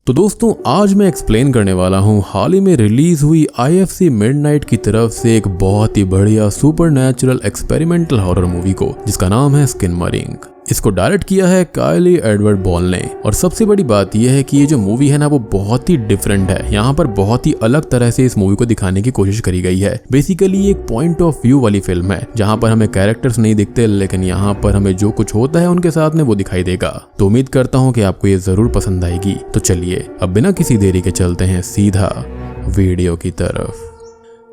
तो दोस्तों आज मैं एक्सप्लेन करने वाला हूँ हाल ही में रिलीज हुई IFC मिडनाइट की तरफ से एक बहुत ही बढ़िया सुपरनैचुरल एक्सपेरिमेंटल हॉरर मूवी को, जिसका नाम है स्किनमरिंग। इसको डायरेक्ट किया है काइली एडवर्ड बॉल ने। और सबसे बड़ी बात यह है कि ये जो मूवी है ना वो बहुत ही डिफरेंट है। यहाँ पर बहुत ही अलग तरह से इस मूवी को दिखाने की कोशिश करी गई है। बेसिकली ये एक पॉइंट ऑफ व्यू वाली फिल्म है जहाँ पर हमें कैरेक्टर्स नहीं दिखते, लेकिन यहाँ पर हमें जो कुछ होता है उनके साथ में वो दिखाई देगा। तो उम्मीद करता हूँ कि आपको ये जरूर पसंद आएगी। तो चलिए अब बिना किसी देरी के चलते हैं सीधा वीडियो की तरफ।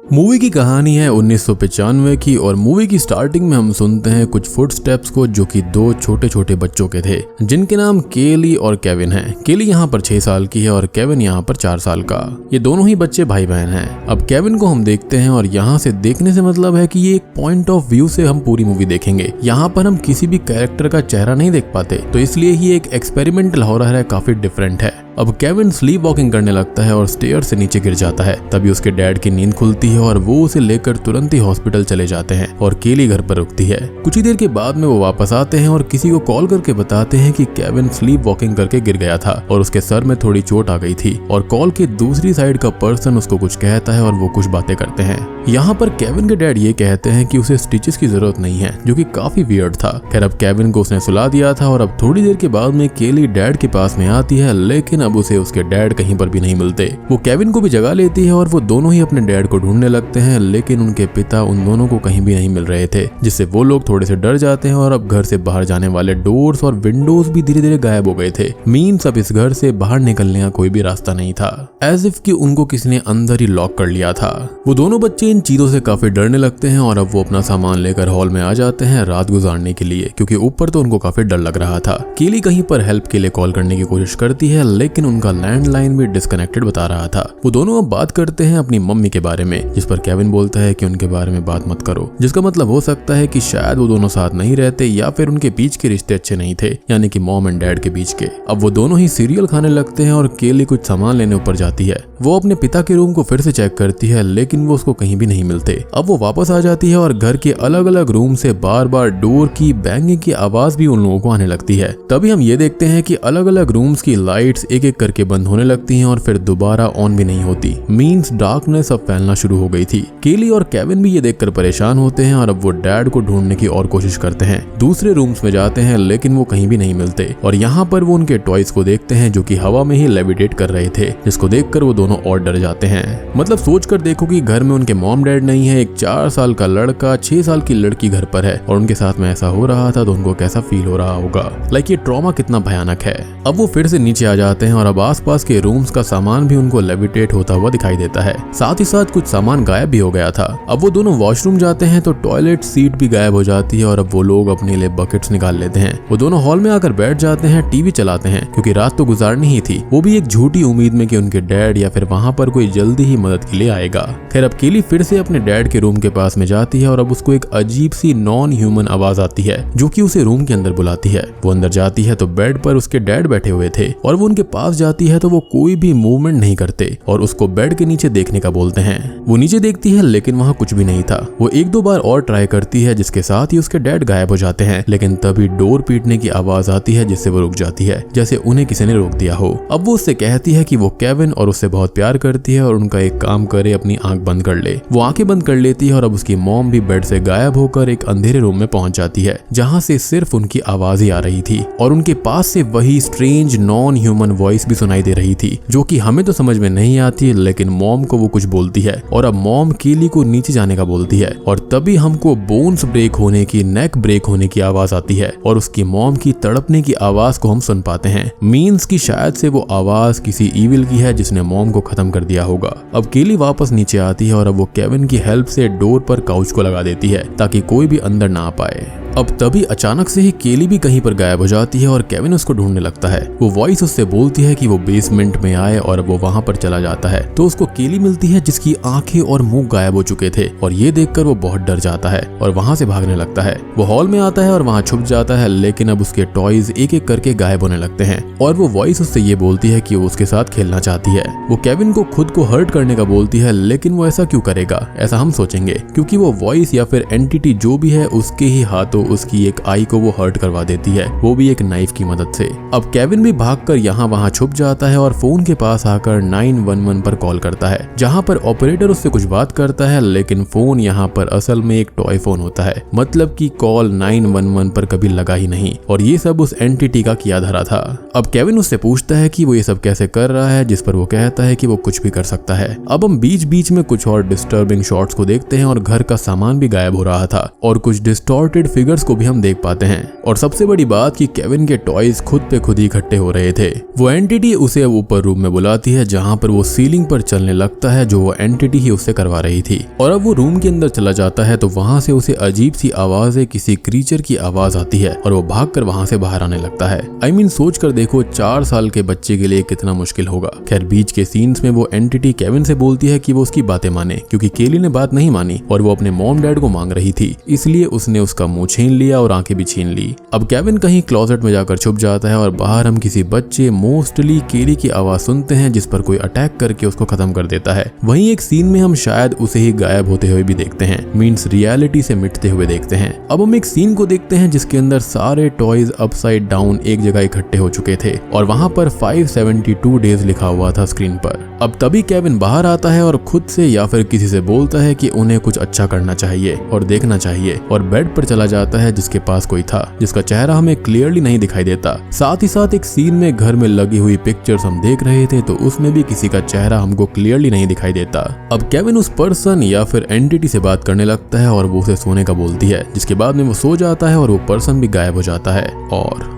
मूवी की कहानी है 1995 की और मूवी की स्टार्टिंग में हम सुनते हैं कुछ फुटस्टेप्स को, जो कि दो छोटे छोटे बच्चों के थे जिनके नाम केली और केविन हैं। केली यहाँ पर 6 साल की है और केविन यहाँ पर 4 साल का। ये दोनों ही बच्चे भाई बहन हैं। अब केविन को हम देखते हैं और यहाँ से देखने से मतलब है कि ये एक पॉइंट ऑफ व्यू से हम पूरी मूवी देखेंगे। यहाँ पर हम किसी भी कैरेक्टर का चेहरा नहीं देख पाते, तो इसलिए ही एक एक्सपेरिमेंटल हॉरर है, काफी डिफरेंट है। अब केविन स्लीप वॉकिंग करने लगता है और स्टेयर से नीचे गिर जाता है। तभी उसके डैड की नींद खुलती है और वो उसे लेकर तुरंत ही हॉस्पिटल चले जाते हैं और केली घर पर रुकती है। कुछ ही देर के बाद में वो वापस आते हैं और किसी को कॉल करके बताते हैं कि केविन स्लीप वॉकिंग करके गिर गया था और उसके सर में थोड़ी चोट आ गई थी। और कॉल के दूसरी साइड का पर्सन उसको कुछ कहता है और वो कुछ बातें करते हैं। यहाँ पर केविन के डैड ये कहते हैं कि उसे स्टिचेस की जरूरत नहीं है, जो कि काफी वियर्ड था। खैर अब केविन को उसने सुला दिया था और अब थोड़ी देर के बाद में केली डैड के पास में आती है, लेकिन अब उसे उसके डैड कहीं पर भी नहीं मिलते। वो केविन को भी जगा लेती है और वो दोनों ही अपने डैड को ढूंढने लगते हैं, लेकिन उनके पिता उन दोनों को कहीं भी नहीं मिल रहे थे, जिससे वो लोग थोड़े से डर जाते हैं और अब घर से बाहर जाने वाले डोर्स और विंडोज भी धीरे धीरे गायब हो गए थे। मीन्स अब इस घर से बाहर निकलने का कोई भी रास्ता नहीं था, एज इफ कि उनको किसी ने अंदर ही लॉक कर लिया था। वो दोनों बच्चे इन चीजों से काफी डरने लगते हैं और अब वो अपना सामान लेकर हॉल में आ जाते हैं रात गुजारने के लिए, क्योंकि ऊपर तो उनको काफी डर लग रहा था। केली कहीं पर हेल्प के लिए कॉल करने की कोशिश करती है, लेकिन उनका लैंडलाइन भी डिस्कनेक्टेड बता रहा था। वो दोनों अब बात करते हैं अपनी मम्मी के बारे में, जिस पर केविन बोलता है कि उनके बारे में बात मत करो, जिसका मतलब हो सकता है कि शायद वो दोनों साथ नहीं रहते या फिर उनके बीच के रिश्ते अच्छे नहीं थे, यानी कि मॉम एंड डैड के बीच के। अब वो दोनों ही सीरियल खाने लगते हैं और केली कुछ सामान लेने ऊपर जाती है। वो अपने पिता के रूम को फिर से चेक करती है, लेकिन वो उसको कहीं भी नहीं मिलते। अब वो वापस आ जाती है और घर के अलग अलग रूम से बार बार डोर की बैंगिंग की आवाज भी उन लोगों को आने लगती है। तभी हम ये देखते हैं कि अलग अलग रूम्स की लाइट्स एक एक करके बंद होने लगती हैं और फिर दोबारा ऑन भी नहीं होती। मीन्स डार्कनेस अब फैलना शुरू हो गई थी। केली और केविन भी ये देखकर परेशान होते हैं और अब वो डैड को ढूंढने की और कोशिश करते हैं। दूसरे रूम्स में जाते हैं, लेकिन वो कहीं भी नहीं मिलते। और यहाँ पर वो उनके टॉयज को देखते हैं, जो कि हवा में ही लेविटेट कर रहे थे, जिसको देखकर वो दोनों और डर जाते हैं। मतलब सोच कर देखो कि घर में उनके मॉम डैड नहीं है, एक 4 साल का लड़का 6 साल की लड़की घर पर है और उनके साथ में ऐसा हो रहा था, तो उनको कैसा फील हो रहा होगा। लाइक ये ट्रॉमा कितना भयानक है। अब वो फिर से नीचे आ जाते हैं और अब आसपास के रूम्स का सामान भी उनको लेविटेट होता हुआ दिखाई देता है। साथ ही साथ कुछ सामान गायब भी हो गया था। अब वो दोनों वॉशरूम जाते हैं तो टॉयलेट सीट भी गायब हो जाती है और अब वो लोग अपने लिए बकेट्स निकाल लेते हैं। वो दोनों हॉल में आकर बैठ जाते हैं, टीवी चलाते हैं, क्योंकि रात तो गुजारनी ही थी, वो भी एक झूठी उम्मीद में कि उनके डैड या फिर वहां पर कोई जल्दी ही मदद के लिए आएगा। खैर अब केली फिर से अपने डैड के रूम के पास में जाती है और अब उसको एक अजीब सी नॉन ह्यूमन आवाज आती है, जो कि उसे रूम के अंदर बुलाती है। वो अंदर जाती है तो बेड पर उसके डैड बैठे हुए थे और वो उनके पास जाती है तो वो कोई भी मूवमेंट नहीं करते और उसको बेड के नीचे देखने का बोलते हैं। वो नीचे देखती है, लेकिन वहाँ कुछ भी नहीं था। वो 1-2 बार और ट्राई करती है, जिसके साथ ही उसके डैड गायब हो जाते हैं। लेकिन तभी डोर पीटने की आवाज आती है, जिससे वो रुक जाती है, जैसे उन्हें किसी ने रोक दिया हो। अब वो उससे कहती है कि वो केविन और उससे बहुत प्यार करती है और उनका एक काम करे, अपनी आंख बंद कर ले। वो आंखें बंद कर लेती है और अब उसकी मॉम भी बेड से गायब होकर एक अंधेरे रूम में पहुंच जाती है, जहाँ से सिर्फ उनकी आवाज ही आ रही थी और उनके पास से वही स्ट्रेंज नॉन ह्यूमन वॉइस भी सुनाई दे रही थी, जो कि हमें तो समझ में नहीं आती, लेकिन मॉम को वो कुछ बोलती है। और अब मॉम केली को नीचे जाने का बोलती है और तभी हमको बोन्स ब्रेक होने की, नेक ब्रेक होने की आवाज आती है और उसकी मॉम की तड़पने की आवाज को हम सुन पाते हैं। मीन्स की शायद से वो आवाज किसी ईविल की है, जिसने मॉम को खत्म कर दिया होगा। अब केली वापस नीचे आती है और अब वो केविन की हेल्प से डोर पर काउच को लगा देती है, ताकि कोई भी अंदर ना आ पाए। अब तभी अचानक से ही केली भी कहीं पर गायब हो जाती है और केविन उसको ढूंढने लगता है। वो वॉइस उससे बोलती है कि वो बेसमेंट में आए और वो वहां पर चला जाता है, तो उसको केली मिलती है, जिसकी आंखें और मुंह गायब हो चुके थे और ये देखकर वो बहुत डर जाता है और वहां से भागने लगता है। वो हॉल में आता है और वहां छुप जाता है, लेकिन अब उसके टॉयज एक एक करके गायब होने लगते हैं और वो वॉइस उससे ये बोलती है कि वो उसके साथ खेलना चाहती है। वो केविन को खुद को हर्ट करने का बोलती है, लेकिन वो ऐसा क्यों करेगा, ऐसा हम सोचेंगे, क्योंकि वो वॉइस या फिर एंटिटी जो भी है उसके ही हाथों उसकी एक आई को वो हर्ट करवा देती है, वो भी एक नाइफ की मदद से। अब केविन भी भागकर यहाँ वहाँ छुप जाता है और फोन के पास आकर 911 पर कॉल करता है, जहाँ पर ऑपरेटर उससे कुछ बात करता है, लेकिन फोन यहाँ पर असल में एक टॉय फोन होता है, मतलब कि कॉल 911 पर कभी लगा ही नहीं, और ये सब उस एंटिटी का किया धरा था। अब केविन उससे पूछता है कि वो ये सब कैसे कर रहा है, जिस पर वो कहता है कि वो कुछ भी कर सकता है। अब हम बीच बीच में कुछ और डिस्टर्बिंग शॉट्स को देखते हैं और घर का सामान भी गायब हो रहा था और कुछ डिस्टॉर्टेड फिगर्स को भी हम देख पाते हैं। और सबसे बड़ी बात कि केविन के टॉयज खुद पे खुद ही इकट्ठे हो रहे थे। वो एंटिटी उसे ऊपर रूम में बुलाती है, जहाँ पर वो सीलिंग पर चलने लगता है, जो वो एंटिटी ही उससे करवा रही थी। और अब वो रूम के अंदर चला जाता है तो वहाँ से उसे अजीब सी आवाज़ें, किसी क्रीचर की आवाज आती है और वो भागकर वहाँ से बाहर आने लगता है। आई मीन सोच कर देखो 4 साल के बच्चे के लिए कितना मुश्किल होगा। खैर बीच के सीन्स में वो एंटिटी केविन से बोलती है कि वो उसकी बातें माने, क्योंकि केली ने बात नहीं मानी और वो अपने मॉम डैड को मांग रही थी, इसलिए उसने उसका मुंह छीन लिया और आंखें भी छीन ली। अब केविन कहीं क्लोजेट में जाकर छुप जाता है और बाहर हम किसी बच्चे, मोस्टली केली की आवाज सुनते हैं, जिस पर कोई अटैक करके उसको खत्म कर देता है। वहीं एक सीन में हम शायद उसे ही गायब होते हुए भी देखते हैं, मींस रियलिटी से मिटते हुए देखते हैं। अब हम एक सीन को देखते हैं जिसके अंदर सारे टॉयज अपसाइड डाउन एक जगह इकट्ठे हो चुके थे और वहां पर 572 डेज लिखा हुआ था स्क्रीन पर। अब तभी केविन बाहर आता है और खुद से या फिर किसी से बोलता है कि उन्हें कुछ अच्छा करना चाहिए और देखना चाहिए, और बेड पर चला जाता है जिसके पास कोई था, जिसका चेहरा हमें क्लियरली नहीं दिखाई देता। साथ ही साथ एक सीन में घर में लगी हुई पिक्चर्स हम देख रहे थे, तो उसमें भी किसी का चेहरा हमको क्लियरली नहीं दिखाई देता। अब केविन उस पर्सन या फिर एंटिटी से बात करने लगता है और वो उसे सोने का बोलती है, जिसके बाद में वो सो जाता है और वो पर्सन भी गायब हो जाता है और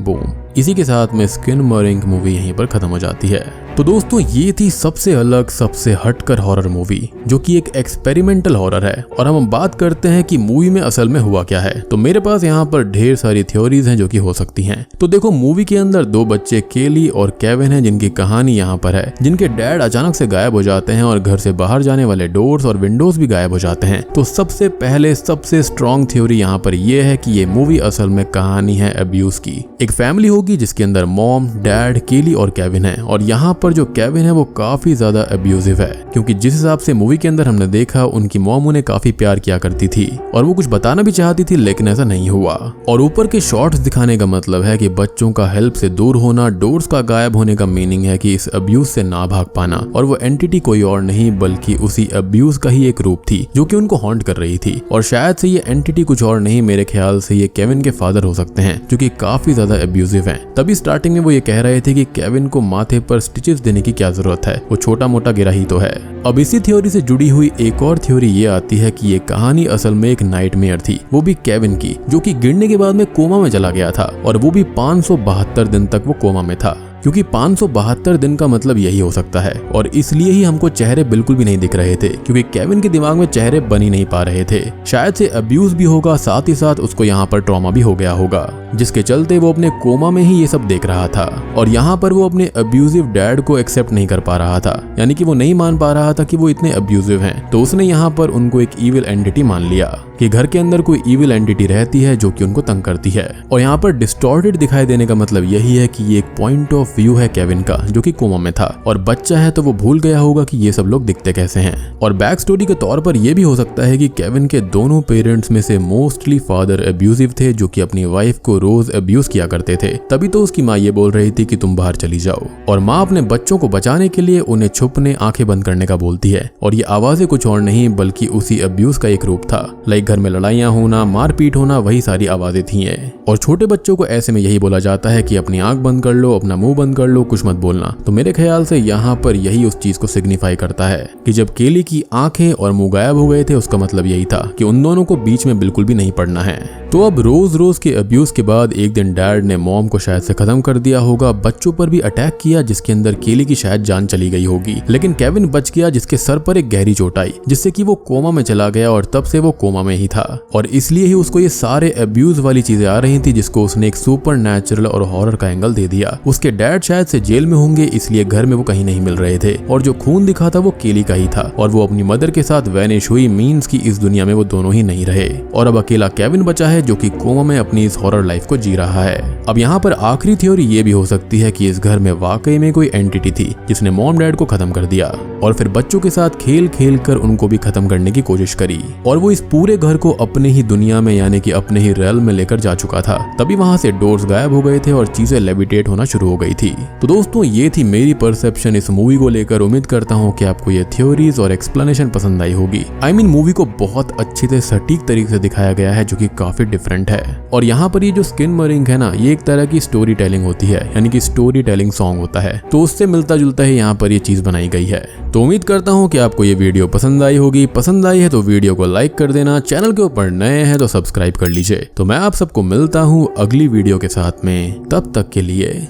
बूम। इसी के साथ में स्किनमरिंग मूवी यहीं पर खत्म हो जाती है। तो दोस्तों ये थी सबसे अलग, सबसे हटकर हॉरर मूवी, जो कि एक एक्सपेरिमेंटल हॉरर है। और हम बात करते हैं कि मूवी में असल में हुआ क्या है। तो मेरे पास यहाँ पर ढेर सारी थ्योरीज हैं जो कि हो सकती हैं। तो देखो मूवी के अंदर 2 बच्चे केली और केविन हैं, जिनकी कहानी यहाँ पर है, जिनके डैड अचानक से गायब हो जाते हैं और घर से बाहर जाने वाले डोर्स और विंडोज भी गायब हो जाते हैं। तो सबसे पहले सबसे स्ट्रॉन्ग थ्योरी यहाँ पर यह है कि ये मूवी असल में कहानी है अब्यूज की। एक फैमिली होगी जिसके अंदर मॉम, डैड, केली और केविन है, और यहाँ पर जो केविन है वो काफी ज्यादा अब्यूजिव है, क्योंकि जिस हिसाब से मूवी के अंदर हमने देखा उनकी मॉम उन्हें काफी प्यार किया करती थी और वो कुछ बताना भी चाहती थी, लेकिन ऐसा नहीं हुआ। और ऊपर के शॉट्स दिखाने का मतलब है कि बच्चों का हेल्प से दूर होना, डोर्स का गायब होने का मीनिंग है कि इस अब्यूज से ना भाग पाना, और वो एंटिटी कोई और नहीं बल्कि उसी अब्यूज का ही एक रूप थी जो कि उनको हॉन्ट कर रही थी। और शायद से ये एंटिटी कुछ और नहीं, मेरे ख्याल से ये केविन के फादर हो सकते हैं, जो कि काफी ज्यादा अब्यूजिव हैं। तभी स्टार्टिंग में वो ये कह रहे थे कि केविन को माथे पर स्टिचेस देने की क्या जरूरत है, वो छोटा मोटा गिरा ही तो है। अब इसी थ्योरी से जुड़ी हुई एक और थ्योरी ये आती है कि ये कहानी असल में एक नाइटमेयर थी, वो भी केविन की, जो कि गिरने के बाद में कोमा में चला गया था, और वो भी 572 दिन तक वो कोमा में था, क्योंकि 572 दिन का मतलब यही हो सकता है। और इसलिए ही हमको चेहरे बिल्कुल भी नहीं दिख रहे थे, क्योंकि केविन के दिमाग में चेहरे बन ही नहीं पा रहे थे। शायद से अब्यूज भी होगा, साथ ही साथ उसको यहाँ पर ट्रॉमा भी हो गया होगा, जिसके चलते वो अपने कोमा में ही ये सब देख रहा था। और यहाँ पर वो अपने अब्यूजिव डैड को एक्सेप्ट नहीं कर पा रहा था, यानी कि वो नहीं मान पा रहा था कि वो इतने अब्यूजिव हैं। तो उसने यहाँ पर उनको एक ईविल एंटिटी मान लिया कि घर के अंदर कोई ईविल एंटिटी रहती है जो कि उनको तंग करती है। और यहाँ पर डिस्टॉर्टेड दिखाई देने का मतलब यही है कि ये एक पॉइंट ऑफ व्यू है केविन का, जो कि कोमा में था, और बच्चा है तो वो भूल गया होगा कि ये सब लोग दिखते कैसे हैं। और बैक स्टोरी के तौर पर यह भी हो सकता है कि केविन के दोनों पेरेंट्स में से मोस्टली फादर अब्यूजिव थे, जो कि अपनी वाइफ को रोज अब्यूज किया करते थे। तभी तो उसकी माँ ये बोल रही थी कि तुम बाहर चली जाओ, और माँ अपने बच्चों को बचाने के लिए उन्हें छुपने, आंखें बंद करने का बोलती है। और ये आवाजें कुछ और नहीं बल्कि उसी अब्यूज का एक रूप था। लाइक घर में लड़ाइयाँ होना, मारपीट होना, वही सारी आवाजें थी। और छोटे बच्चों को ऐसे में यही बोला जाता है कि अपनी आंख बंद कर लो, अपना मुंह बंद कर लो, कुछ मत बोलना। तो मेरे ख्याल से यहाँ पर यही उस चीज को सिग्निफाई करता है कि जब केली की आंखें और मुंह गायब हो गए थे, उसका मतलब यही था कि उन दोनों को बीच में बिल्कुल भी नहीं पड़ना है। तो अब रोज रोज के अब्यूज के बाद एक दिन डैड ने मॉम को शायद से खत्म कर दिया होगा, बच्चों पर भी अटैक किया, जिसके अंदर केली की शायद जान चली गई होगी। लेकिन केविन बच गया, जिसके सर पर एक गहरी चोट आई, जिससे कि वो कोमा में चला गया, और तब से वो कोमा में ही था। और इसलिए ही उसको ये सारे अब्यूज वाली चीजें आ रही थी, जिसको उसने एक सुपर नेचुरल और हॉरर का एंगल दे दिया। उसके डैड शायद से जेल में होंगे, इसलिए घर में वो कहीं नहीं मिल रहे थे, और जो खून दिखा था वो केली का ही था, और वो अपनी मदर के साथ वैनिश हुई, मीन्स की इस दुनिया में वो दोनों ही नहीं रहे, और अब अकेला केविन बचा है, जो कि कोमा में अपनी इस हॉरर लाइफ को जी रहा है। अब यहाँ पर आखिरी थ्योरी ये भी हो सकती है कि इस घर में वाकई में कोई एंटिटी थी जिसने मॉम डैड को खत्म कर दिया, और फिर बच्चों के साथ खेल खेल कर उनको भी खत्म करने की कोशिश करी और वो इस पूरे घर को अपने ही दुनिया में यानी कि अपने ही रेल में लेकर जा चुका था। तभी वहां से डोर्स गायब हो गए थे और चीजें लेविटेट होना शुरू हो गई थी। तो दोस्तों ये थी मेरी परसेप्शन इस मूवी को लेकर। उम्मीद करता हूँ कि आपको ये थ्योरीज और एक्सप्लेनेशन पसंद आई होगी। मूवी को बहुत अच्छे से सटीक तरीके से दिखाया गया है जो कि काफी डिफरेंट है। और यहाँ पर ये जो स्किनमरिंग है ना, ये एक तरह की स्टोरी टेलिंग होती है, यानी कि स्टोरी टेलिंग सॉन्ग होता है, तो उससे मिलता जुलता ही यहाँ पर ये चीज बनाई गई है। तो उम्मीद करता हूँ कि आपको ये वीडियो पसंद आई होगी। पसंद आई है तो वीडियो को लाइक कर देना, चैनल के ऊपर नए हैं तो सब्सक्राइब कर लीजिए। तो मैं आप सबको मिलता हूँ अगली वीडियो के साथ में, तब तक के लिए